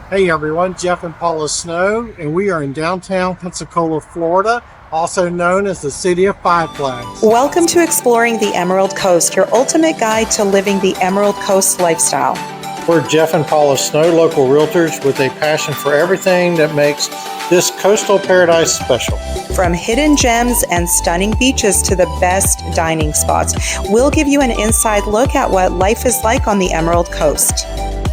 Hey everyone, Jeff and Paula Snow, and we are in downtown Pensacola, Florida, also known as the City of Five Flags. Welcome to Exploring the Emerald Coast, your ultimate guide to living the Emerald Coast lifestyle. We're Jeff and Paula Snow, local realtors with a passion for everything that makes this coastal paradise special. From hidden gems and stunning beaches to the best dining spots, we'll give you an inside look at what life is like on the Emerald Coast.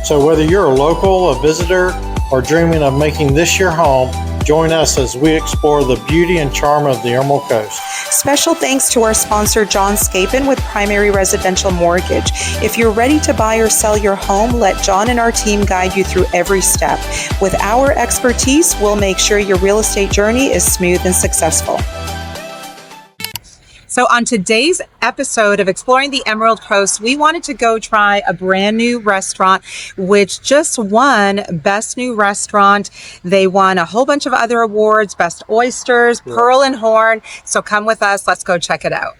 So whether you're a local, a visitor, or dreaming of making this your home, join us as we explore the beauty and charm of the Emerald Coast. Special thanks to our sponsor, John Scapin with Primary Residential Mortgage. If you're ready to buy or sell your home, let John and our team guide you through every step. With our expertise, we'll make sure your real estate journey is smooth and successful. So on today's episode of Exploring the Emerald Coast, we wanted to go try a brand new restaurant, which just won Best New Restaurant. They won a whole bunch of other awards, Best Oysters, Pearl and Horn. So come with us. Let's go check it out.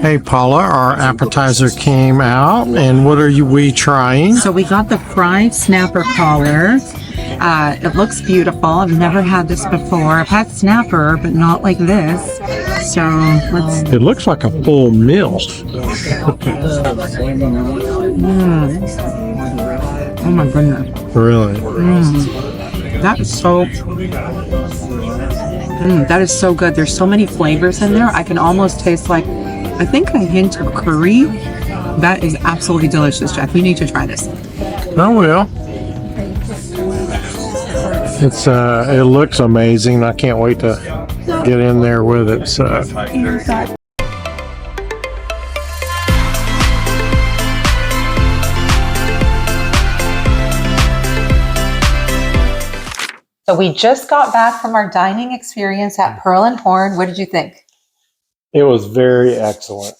Hey Paula, our appetizer came out, and what are we trying? So we got the fried snapper collar. It looks beautiful. I've never had this before. I've had snapper, but not like this. So let's. It looks like a full meal. Oh my goodness. Really? That is so. That is so good. There's so many flavors in there. I can almost taste I think a hint of curry. That is absolutely delicious, Jeff. We need to try this. Oh well. It looks amazing. I can't wait to get in there with it. So. So we just got back from our dining experience at Pearl and Horn. What did you think? It was very excellent.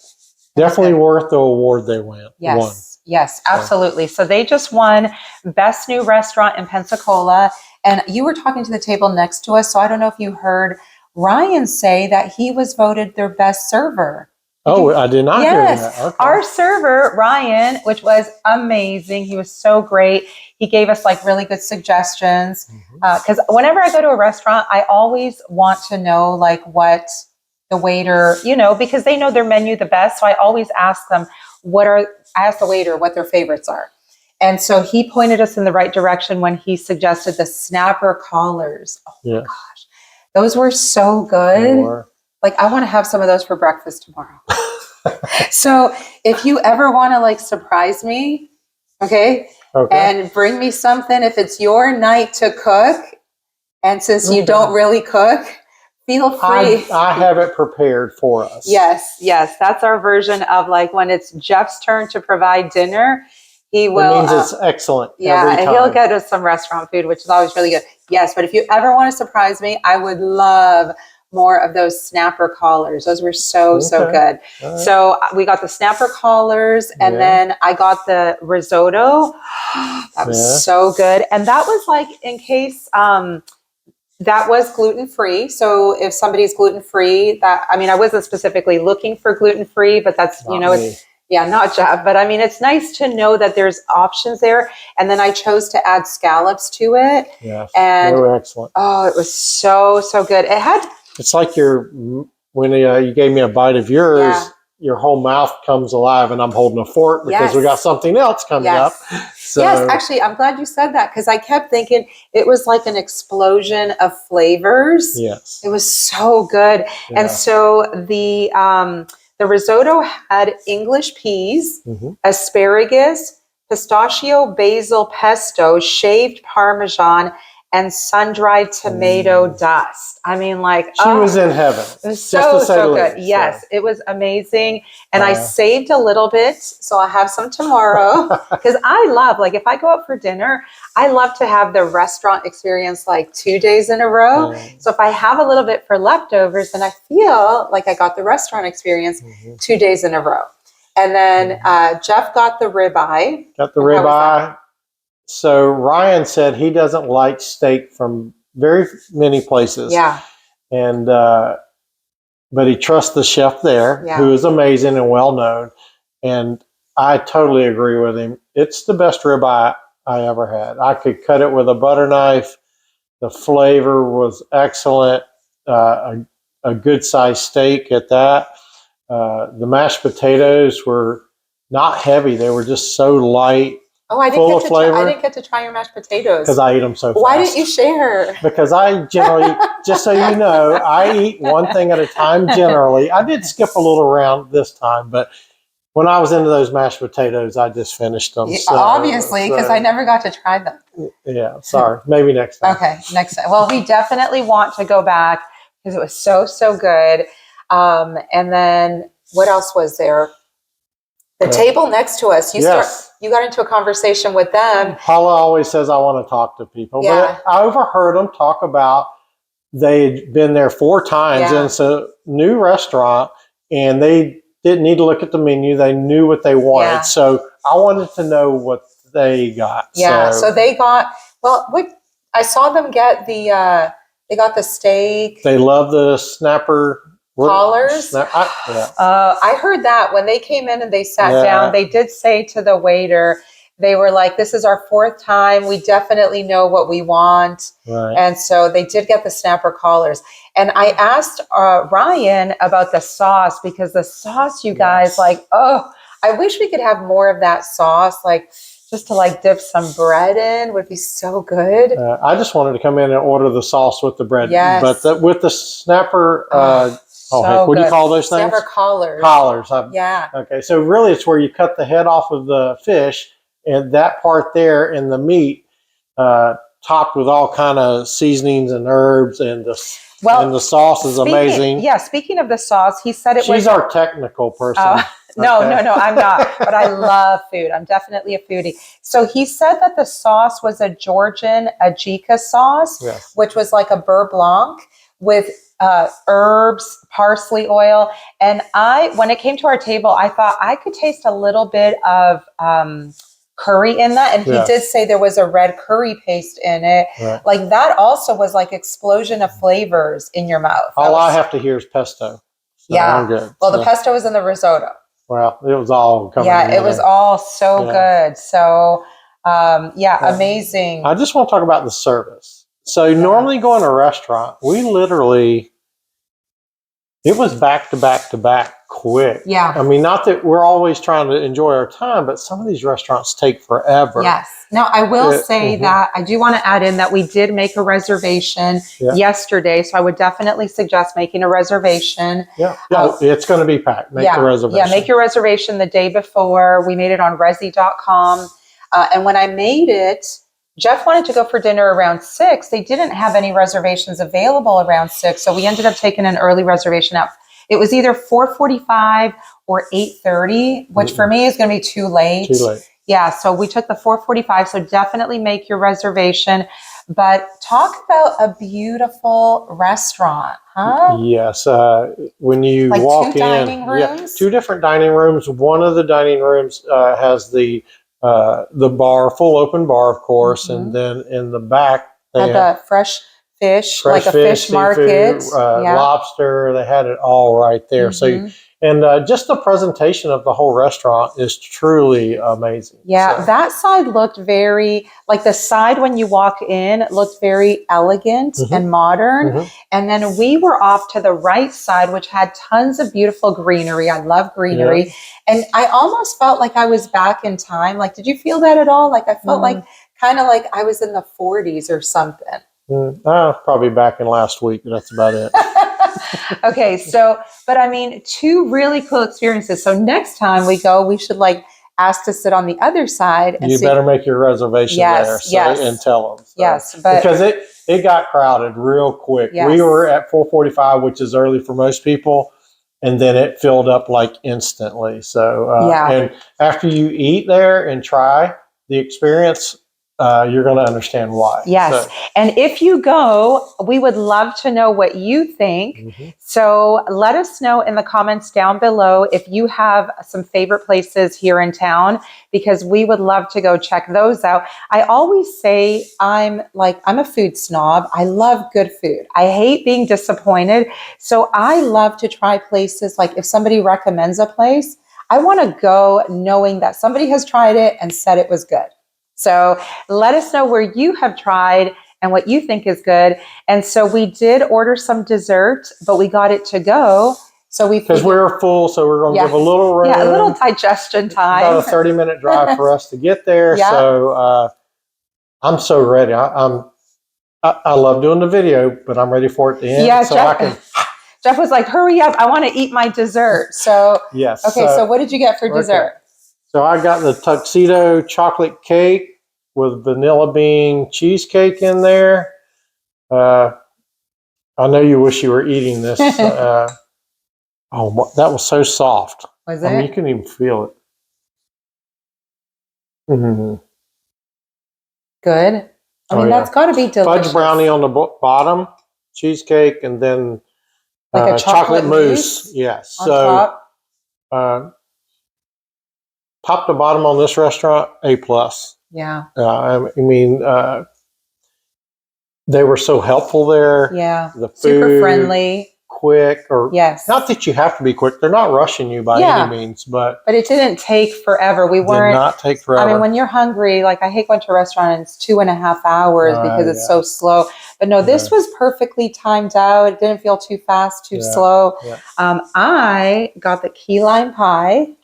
Definitely worth the award they won. Yes, absolutely. So they just won Best New Restaurant in Pensacola. And you were talking to the table next to us, so I don't know if you heard Ryan say that he was voted their best server. I did not hear that. Okay. Our server, Ryan, which was amazing. He was so great. He gave us really good suggestions. Because whenever I go to a restaurant, I always want to know what the waiter, because they know their menu the best. So I always ask them, I ask the waiter what their favorites are. And so he pointed us in the right direction when he suggested the snapper collars. Oh my gosh. Those were so good. I want to have some of those for breakfast tomorrow. So if you ever want to surprise me, okay, and bring me something, if it's your night to cook, and since you don't really cook, feel free. I have it prepared for us. Yes. That's our version of when it's Jeff's turn to provide dinner. He will. It means it's excellent. Yeah, and he'll get us some restaurant food, which is always really good. Yes, but if you ever want to surprise me, I would love more of those snapper collars. Those were so good. Right. So we got the snapper collars, and then I got the risotto. That was so good. And that was in case that was gluten-free. So if somebody's gluten-free, I wasn't specifically looking for gluten-free, but that's, not Jeff. But it's nice to know that there's options there. And then I chose to add scallops to it. Yes, and they were excellent. Oh, it was so good. It had. It's like when you gave me a bite of yours, your whole mouth comes alive, and I'm holding a fork because we got something else coming up. So. Yes, actually, I'm glad you said that because I kept thinking it was like an explosion of flavors. Yes. It was so good. Yeah. And so the risotto had English peas, asparagus, pistachio basil pesto, shaved Parmesan, and sun-dried tomato dust. I mean, like, she was in heaven. It was so good. Yes, it was amazing. And I saved a little bit, so I'll have some tomorrow. Because I love, like, if I go out for dinner, I love to have the restaurant experience like 2 days in a row. So if I have a little bit for leftovers, then I feel like I got the restaurant experience 2 days in a row. And then Jeff got the ribeye. Got the ribeye. So Ryan said he doesn't like steak from very many places. Yeah. And but he trusts the chef there, who is amazing and well known. And I totally agree with him. It's the best ribeye I ever had. I could cut it with a butter knife. The flavor was excellent. A good sized steak at that. The mashed potatoes were not heavy. They were just so light. Oh, I didn't get to try your mashed potatoes. Because I eat them so fast. Why didn't you share? Because I generally, just so you know, I eat one thing at a time generally. I did skip a little around this time, but when I was into those mashed potatoes, I just finished them. So, obviously, because I never got to try them. Yeah, sorry. Maybe next time. Okay, next time. Well, we definitely want to go back because it was so, so good. And then what else was there? The table next to us. You got into a conversation with them. Paula always says, I want to talk to people. Yeah. But I overheard them talk about they'd been there 4 times, and it's a new restaurant, and they didn't need to look at the menu. They knew what they wanted. Yeah. So I wanted to know what they got. Yeah, so they got, I saw them get they got the steak. They love the snapper. Collars? I heard that when they came in and they sat down, they did say to the waiter, they were like, this is our 4th time. We definitely know what we want. Right. And so they did get the snapper collars. And I asked Ryan about the sauce because the sauce, you guys, like, oh, I wish we could have more of that sauce, like just to like dip some bread in would be so good. I just wanted to come in and order the sauce with the bread. Yes. But with the snapper, so what do you call those things? Snapper collars. Collars. Okay, so really it's where you cut the head off of the fish, and that part there in the meat, topped with all kind of seasonings and herbs, and the sauce is amazing. Yeah, speaking of the sauce, he said She's our technical person. No, I'm not. But I love food. I'm definitely a foodie. So he said that the sauce was a Georgian ajika sauce, which was like a beurre blanc with herbs, parsley oil. And when it came to our table, I thought I could taste a little bit of curry in that. And he did say there was a red curry paste in it. Right. Like that also was like explosion of flavors in your mouth. All I have to hear is pesto. So I'm good. Well, the pesto was in the risotto. Well, it was all coming together. It was all so good. So, amazing. I just want to talk about the service. So normally going to a restaurant, we literally, it was back to back to back quick. Yeah. I mean, not that we're always trying to enjoy our time, but some of these restaurants take forever. Yes. Now, I will say that I do want to add in that we did make a reservation yesterday. So I would definitely suggest making a reservation. Yeah. It's going to be packed. Make the reservation. Yeah, make your reservation the day before. We made it on resi.com. And when I made it, Jeff wanted to go for dinner around 6. They didn't have any reservations available around 6. So we ended up taking an early reservation out. It was either 4:45 or 8:30, which for me is going to be too late. Too late. Yeah, so we took the 4:45. So definitely make your reservation. But talk about a beautiful restaurant, huh? Yes. When you like walk 2 dining rooms? 2 different dining rooms. One of the dining rooms has the bar, full open bar, of course, and then in the back they had the fresh fish, like a fish market, lobster. They had it all right there. So, and just the presentation of the whole restaurant is truly amazing. Yeah, that side looked very, like the side when you walk in looked very elegant and modern. And then we were off to the right side, which had tons of beautiful greenery. I love greenery. Yeah. And I almost felt like I was back in time. Like, did you feel that at all? Like I felt like kind of like I was in the 40s or something. Probably back in last week. That's about it. Okay, so, but I mean, 2 really cool experiences. So next time we go, we should like asked to sit on the other side. And you better make your reservation there and tell them. So. Yes, but because it got crowded real quick. Yes. We were at 4:45, which is early for most people, and then it filled up like instantly. So and after you eat there and try the experience, you're going to understand why. Yes. So. And if you go, we would love to know what you think. Mm-hmm. So let us know in the comments down below if you have some favorite places here in town, because we would love to go check those out. I always say I'm a food snob. I love good food. I hate being disappointed. So I love to try places. Like if somebody recommends a place, I want to go knowing that somebody has tried it and said it was good. So let us know where you have tried and what you think is good. And so we did order some dessert, but we got it to go. So because we were full, so we're going to give a little room. Yeah, a little digestion time. About a 30-minute drive for us to get there. Yeah. So I'm so ready. I love doing the video, but I'm ready for it to end. Yeah, so Jeff was like, hurry up. I want to eat my dessert. So, yes. Okay, so what did you get for dessert? So I got the Tuxedo chocolate cake with vanilla bean cheesecake in there. I know you wish you were eating this. That was so soft. Was it? I mean, you can even feel it. Mm-hmm. Good. I mean, that's got to be delicious. Fudge brownie on the bottom, cheesecake, and then like a chocolate mousse. Yes. On top. Top to bottom on this restaurant, A+. Yeah. I mean, they were so helpful there. Yeah. The food, super friendly, quick, or yes. Not that you have to be quick. They're not rushing you by any means, but it didn't take forever. We weren't. Did not take forever. I mean, when you're hungry, like I hate going to a restaurant and it's 2.5 hours because it's so slow. But no, this was perfectly timed out. It didn't feel too fast, too slow. Yeah. I got the key lime pie.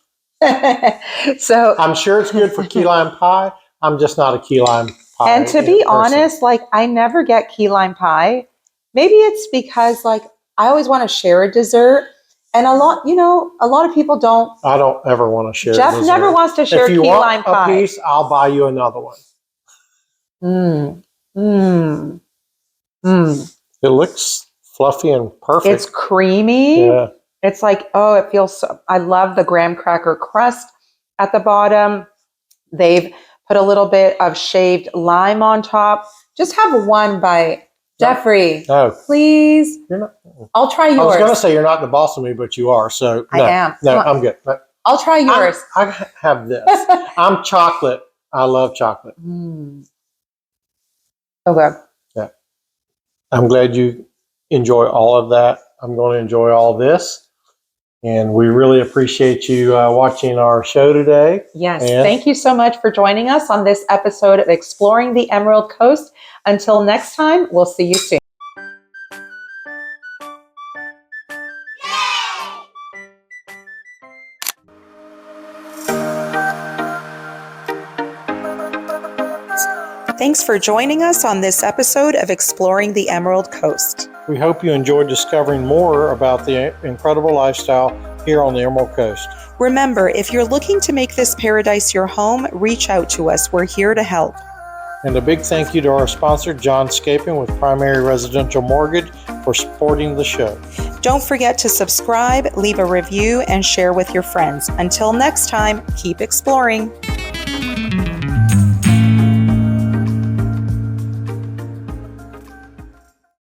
So I'm sure it's good for key lime pie. I'm just not a key lime pie. And to be honest, like I never get key lime pie. Maybe it's because like I always want to share a dessert, and a lot of people don't. I don't ever want to share. Jeff never wants to share key lime pie. If you want a piece, I'll buy you another one. It looks fluffy and perfect. It's creamy. Yeah. It's like, it feels so. I love the graham cracker crust at the bottom. They've put a little bit of shaved lime on top. Just have one bite. Jeffrey, please. I'll try yours. I was going to say you're not the boss of me, but you are. So I am. No, I'm good. I'll try yours. I have this. I'm chocolate. I love chocolate. Okay. Yeah. I'm glad you enjoy all of that. I'm going to enjoy all this. And we really appreciate you watching our show today. Yes. Thank you so much for joining us on this episode of Exploring the Emerald Coast. Until next time, we'll see you soon. Thanks for joining us on this episode of Exploring the Emerald Coast. We hope you enjoyed discovering more about the incredible lifestyle here on the Emerald Coast. Remember, if you're looking to make this paradise your home, reach out to us. We're here to help. And a big thank you to our sponsor, John Scapin with Primary Residential Mortgage, for supporting the show. Don't forget to subscribe, leave a review, and share with your friends. Until next time, keep exploring.